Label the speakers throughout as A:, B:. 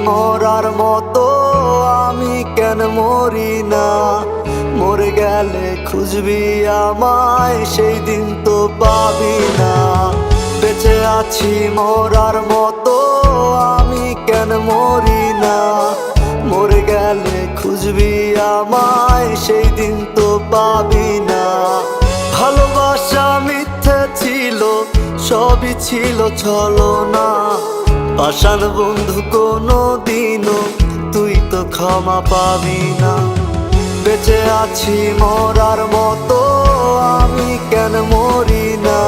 A: মরার মতো, আমি কেন মরি না? মরে গেলে খুঁজবি আমায়, সেই দিন তো পাবি না। বেঁচে আছি মরার মতো, আমি কেন মরি না? মরে গেলে খুঁজবি আমায়, সেই দিন তো পাবি না। ভালোবাসা মিথ্যে ছিল, সবই ছিল ছলনা। পাষাণ বন্ধু কোনো দিনও তুই তো ক্ষমা পাবি না। বেঁচে আছি মরার মতো, আমি কেন মরি না?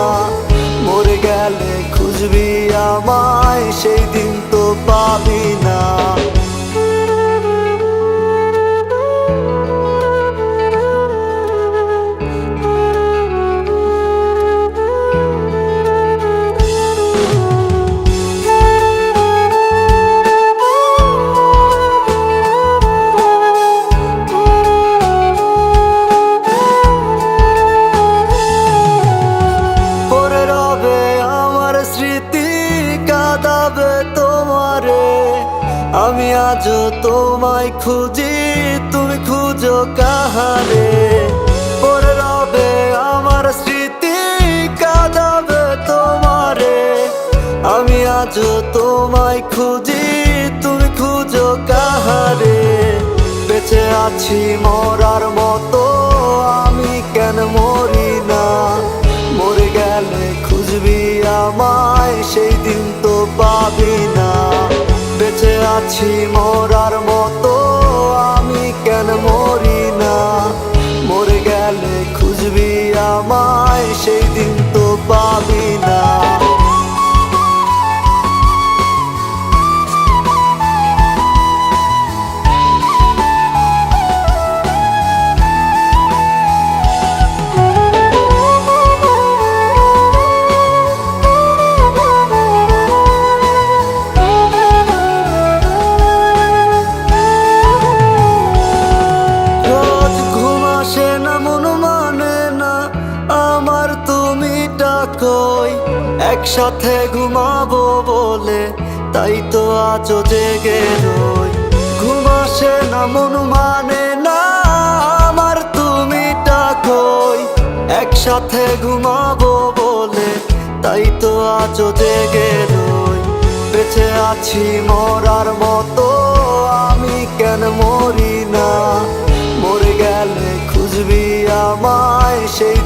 A: মরে গেলে খুঁজবি আমায়, সেই দিন তো পাবি না। আমি আজও তোমায় খুঁজি, তুমি খুঁজো কাহারে? পড়ে রবে আমার স্মৃতি, কাঁদাবে তোমারে। আমি আজও তোমায় খুঁজি, তুমি খুঁজো কাহারে? বেঁচে আছি মরার মতো, আমি কেন মরি না? মরে গেলে খুঁজবি আমায়, সেই দিন তো পাবি না। বেঁচে আছি মরার মতো, আমি কেন মরি না? মরে গেলে খুঁজবি আমায়, সেই দিন তো পাবি না। একসাথে ঘুমাবো বলে তাই তো আজও জেগে রই। ঘুম আসে না, মন মানে না আমার, তুমি ডাকোই। একসাথে ঘুমাবো বলে তাই তো আজও জেগে রই। বেঁচে আছি মরার মতো, আমি কেন মরি না? মরে গেলে খুঁজবি আমায়, সেই